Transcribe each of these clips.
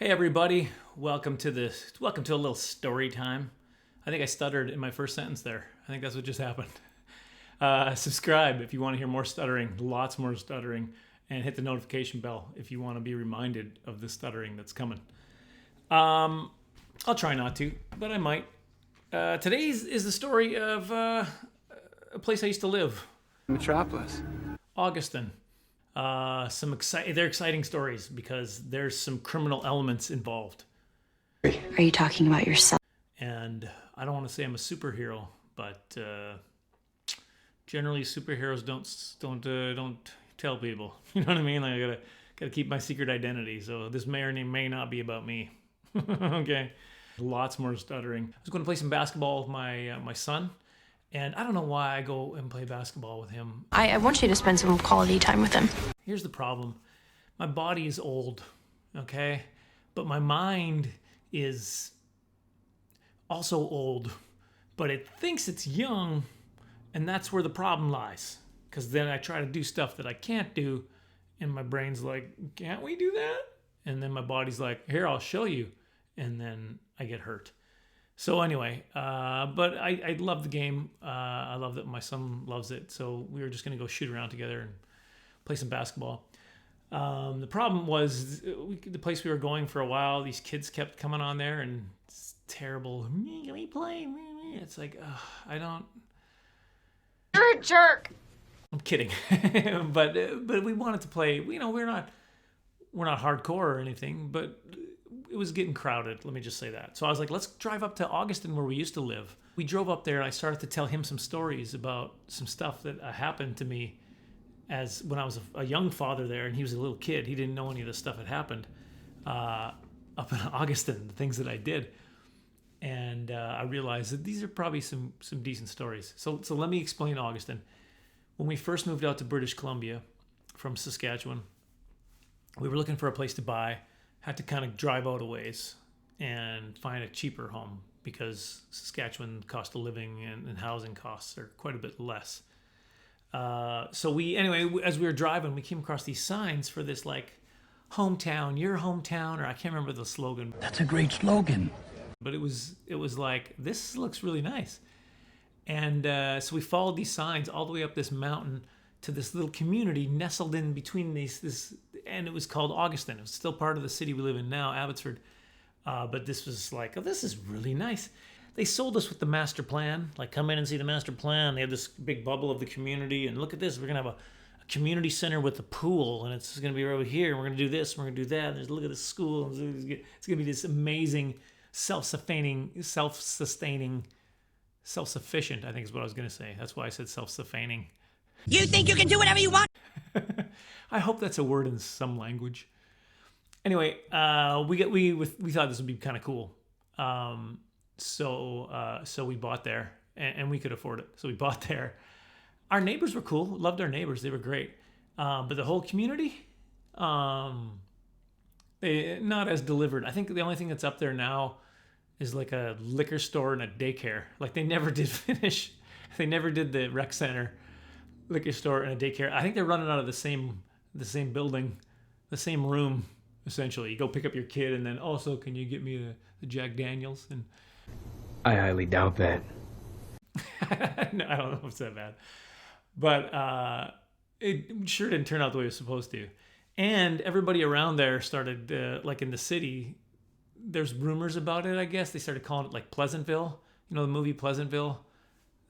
Hey everybody, welcome to a little story time. I think I stuttered in my first sentence there. I think that's what just happened. Subscribe if you want to hear more stuttering, lots more stuttering, and hit the notification bell if you want to be reminded of the stuttering that's coming. I'll try not to, but I might. Today's is the story of a place I used to live. Metropolis. Auguston. They're exciting stories because there's some criminal elements involved. Are you talking about yourself? And I don't want to say I'm a superhero, but generally superheroes don't tell people. You know what I mean? Like I gotta keep my secret identity. So this may or may not be about me. Okay. Lots more stuttering. I was going to play some basketball with my son. And I don't know why I go and play basketball with him. I want you to spend some quality time with him. Here's the problem. My body is old, okay? But my mind is also old. But it thinks it's young, and that's where the problem lies. Because then I try to do stuff that I can't do, and my brain's like, can't we do that? And then my body's like, here, I'll show you. And then I get hurt. So anyway, but I love the game. I love that my son loves it. So we were just going to go shoot around together and play some basketball. The problem was the place we were going for a while, these kids kept coming on there and it's terrible. Let me play. It's like, I don't. You're a jerk. I'm kidding. but we wanted to play. You know, we're not hardcore or anything, but it was getting crowded, let me just say that. So I was like, let's drive up to Auguston where we used to live. We drove up there and I started to tell him some stories about some stuff that happened to me as when I was a young father there and he was a little kid. He didn't know any of this stuff had happened up in Auguston, the things that I did. And I realized that these are probably some decent stories. So let me explain Auguston. When we first moved out to British Columbia from Saskatchewan, we were looking for a place to buy. Had to kind of drive out a ways and find a cheaper home because Saskatchewan cost of living and housing costs are quite a bit less. So as we were driving, we came across these signs for this like hometown, your hometown, or I can't remember the slogan. That's a great slogan. But it was like, this looks really nice. And so we followed these signs all the way up this mountain to this little community nestled in between and it was called Auguston. It was still part of the city we live in now, Abbotsford. But this was like, oh, this is really nice. They sold us with the master plan. Like, come in and see the master plan. They had this big bubble of the community. And look at this. We're going to have a community center with a pool. And it's going to be over here. And we're going to do this. And we're going to do that. And look at this school. It's going to be this amazing, self-sustaining, self-sufficient, I think is what I was going to say. That's why I said self-sustaining. You think you can do whatever you want? I hope that's a word in some language. Anyway, we thought this would be kind of cool. So we bought there, and we could afford it. So we bought there. Our neighbors were cool. Loved our neighbors. They were great. But the whole community, they not as delivered. I think the only thing that's up there now is like a liquor store and a daycare. Like they never did finish. They never did the rec center, liquor store and a daycare. I think they're running out of the same building, the same room, essentially. You go pick up your kid and then also, can you get me the Jack Daniels? And I highly doubt that. no, I don't know if it's that bad. But it sure didn't turn out the way it was supposed to. And everybody around there started, like in the city, there's rumors about it, I guess. They started calling it like Pleasantville. You know the movie Pleasantville?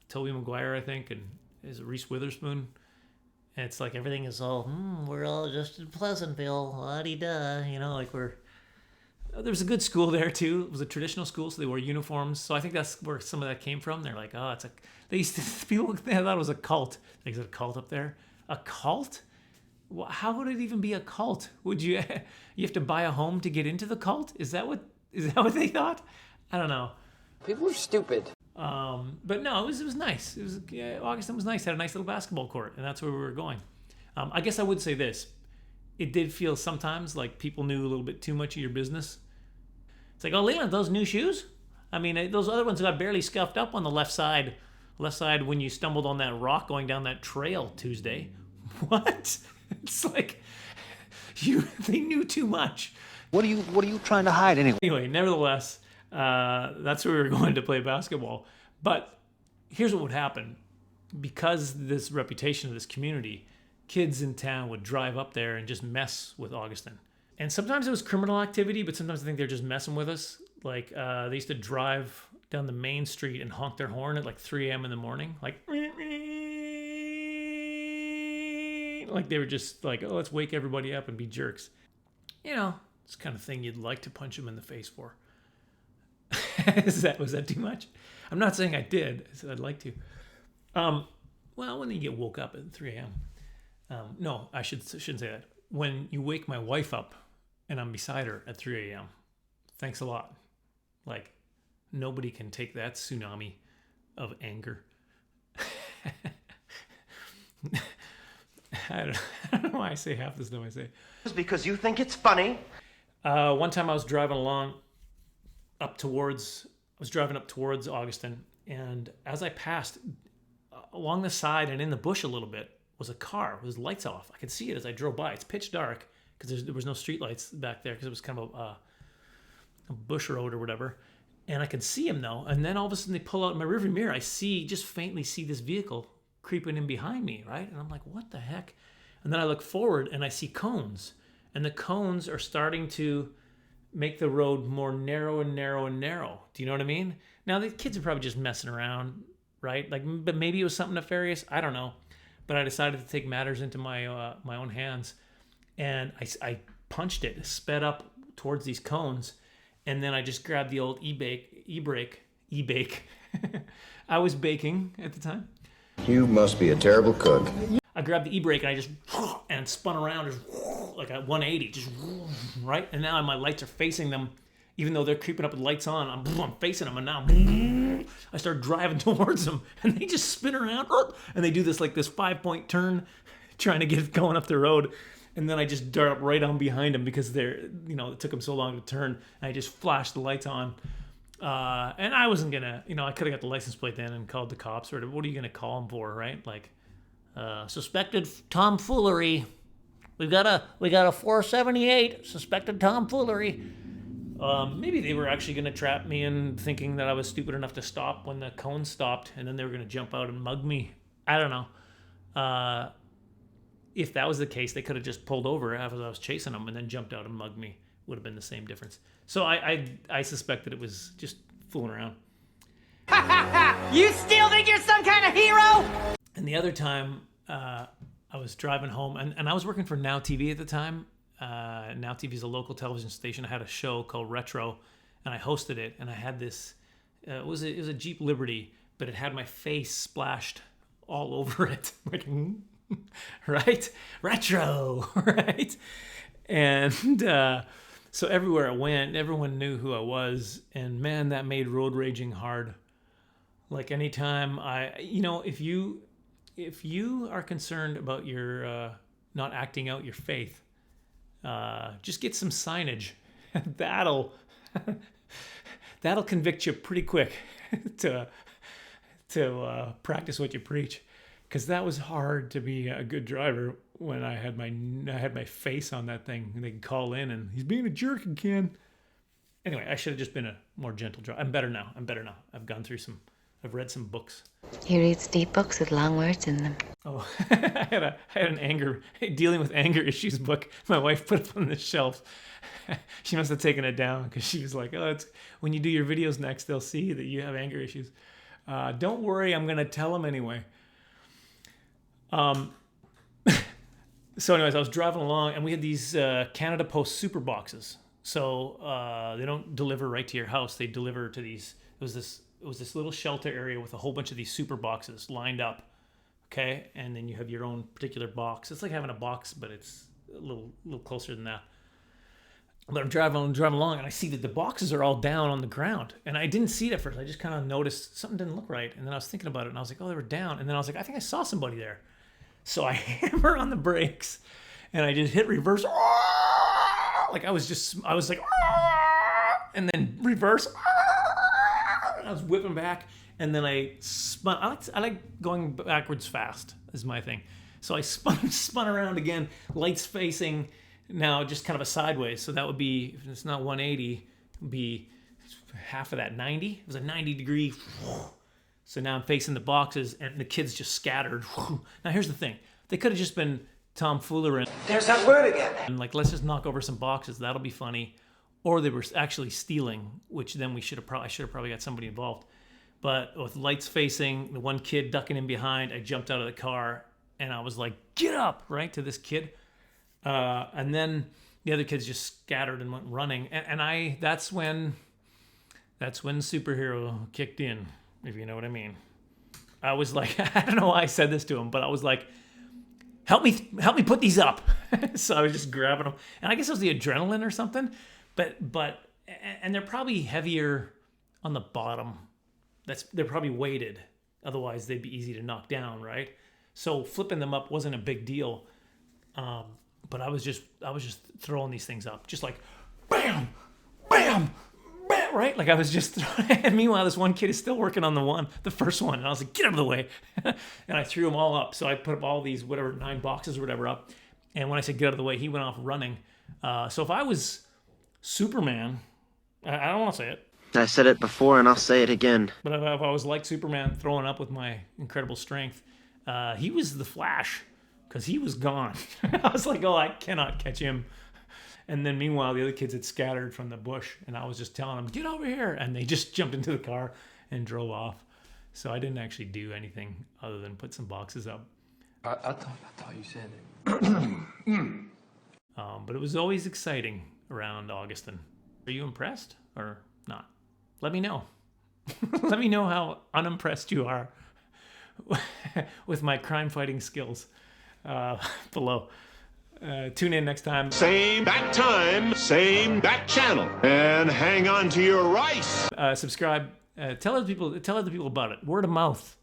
Tobey Maguire, I think, and is it Reese Witherspoon? And it's like everything is all, we're all just in Pleasantville, la-di-da, you know, like there was a good school there too. It was a traditional school, so they wore uniforms. So I think that's where some of that came from. They're like, they thought it was a cult. Like, is it a cult up there? A cult? How would it even be a cult? Would you have to buy a home to get into the cult? Is that what they thought? I don't know. People are stupid. But no, it was nice. Auguston was nice. Had a nice little basketball court, and that's where we were going. I guess I would say this. It did feel sometimes like people knew a little bit too much of your business. It's like, oh, Leland, those new shoes? I mean, those other ones got barely scuffed up on the left side when you stumbled on that rock going down that trail Tuesday. What? It's like, they knew too much. What are you trying to hide anyway? Anyway, nevertheless, that's where we were going to play basketball. But here's what would happen. Because this reputation of this community, kids in town would drive up there and just mess with Auguston. And sometimes it was criminal activity, but sometimes I think they're just messing with us. Like, they used to drive down the main street and honk their horn at like 3 a.m. in the morning. Like they were just like, oh, let's wake everybody up and be jerks. You know, it's the kind of thing you'd like to punch them in the face for. Was that too much? I'm not saying I did. I said I'd like to. Well, when you get woke up at 3 a.m. No, I shouldn't say that. When you wake my wife up and I'm beside her at 3 a.m., thanks a lot. Like, nobody can take that tsunami of anger. I don't know why I say half the stuff I say. It's because you think it's funny. One time I was driving up towards Auguston, and as I passed along the side and in the bush a little bit was a car with his lights off. I could see it as I drove by. It's pitch dark because there was no street lights back there because it was kind of a bush road or whatever. And I could see him though. And then all of a sudden they pull out in my rearview mirror. I just faintly see this vehicle creeping in behind me, right? And I'm like, what the heck? And then I look forward and I see cones. And the cones are starting to make the road more narrow and narrow and narrow. Do you know what I mean? Now, the kids are probably just messing around, right? Like, but maybe it was something nefarious. I don't know. But I decided to take matters into my own hands. And I punched it, sped up towards these cones. And then I just grabbed the old e-brake. I was baking at the time. You must be a terrible cook. I grabbed the e-brake and I just spun around just like at 180, just right. And now my lights are facing them, even though they're creeping up with lights on. I'm facing them, and now I start driving towards them, and they just spin around, and they do this 5-point turn, trying to get going up the road. And then I just dart up right on behind them because it took them so long to turn. And I just flashed the lights on. And I wasn't gonna, I could have got the license plate then and called the cops, or what are you gonna call them for, right? Like, suspected tomfoolery. We got a 478 suspected tomfoolery. Maybe they were actually gonna trap me in thinking that I was stupid enough to stop when the cone stopped, and then they were gonna jump out and mug me. I don't know. If that was the case, they could have just pulled over as I was chasing them and then jumped out and mugged me. Would have been the same difference. So I suspect that it was just fooling around. You still think you're some kind of hero? And the other time, I was driving home, and I was working for Now TV at the time. Now TV is a local television station. I had a show called Retro, and I hosted it. And I had this. It was a Jeep Liberty, but it had my face splashed all over it, like, right, retro, right, and so everywhere I went, everyone knew who I was, and man, that made road raging hard. Like, anytime if you are concerned about your not acting out your faith, just get some signage. that'll convict you pretty quick to practice what you preach. Because that was hard to be a good driver when I had my face on that thing, and they could call in and he's being a jerk again. Anyway, I should have just been a more gentle driver. I'm better now. I've read some books. He reads deep books with long words in them. Oh, I had an dealing with anger issues book my wife put up on the shelf. She must have taken it down because she was like, oh, it's when you do your videos next, they'll see that you have anger issues. Don't worry, I'm going to tell them anyway. So anyways, I was driving along, and we had these Canada Post super boxes. So they don't deliver right to your house. They deliver to these. It was this little shelter area with a whole bunch of these super boxes lined up. Okay, and then you have your own particular box. It's like having a box, but it's a little closer than that. But I'm driving along, and I see that the boxes are all down on the ground. And I didn't see it at first. I just kind of noticed something didn't look right. And then I was thinking about it, and I was like, oh, they were down. And then I was like, I think I saw somebody there. So I hammer on the brakes, and I just hit reverse. Like, I was like, and then reverse. And I was whipping back, and then I spun. I like going backwards fast is my thing. So I spun around again, lights facing Now just kind of a sideways. So that would be, if it's not 180, it would be half of that, 90. It was a 90 degree. So now I'm facing the boxes and the kids just scattered. Now here's the thing. They could have just been tomfoolery. There's that word again. And like, let's just knock over some boxes. That'll be funny. Or they were actually stealing, which then I should have probably got somebody involved. But with lights facing, the one kid ducking in behind, I jumped out of the car and I was like, get up, right, to this kid. And then the other kids just scattered and went running. And that's when superhero kicked in, if you know what I mean. I was like, I don't know why I said this to him, but I was like, help me put these up. So I was just grabbing them. And I guess it was the adrenaline or something. But they're probably heavier on the bottom. They're probably weighted. Otherwise, they'd be easy to knock down, right? So flipping them up wasn't a big deal. But I was just throwing these things up, just like, bam, bam, bam, right? Like I was just throwing. And meanwhile, this one kid is still working on the first one, and I was like, get out of the way, and I threw them all up. So I put up all these 9 boxes or whatever up, and when I said get out of the way, he went off running. So if I was Superman, I don't want to say it. I said it before and I'll say it again. But if I was like Superman throwing up with my incredible strength, he was the Flash, because he was gone. I was like, oh, I cannot catch him. And then meanwhile, the other kids had scattered from the bush, and I was just telling them, get over here. And they just jumped into the car and drove off. So I didn't actually do anything other than put some boxes up. I thought you said it. But it was always exciting around Auguston. Are you impressed or not? Let me know. Let me know how unimpressed you are with my crime-fighting skills below. Tune in next time. Same bat time, same bat channel, and hang on to your rice. Subscribe. Tell other people about it. Word of mouth.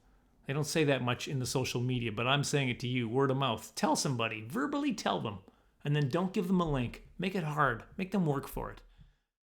They don't say that much in the social media, but I'm saying it to you. Word of mouth. Tell somebody. Verbally tell them. And then don't give them a link. Make it hard. Make them work for it.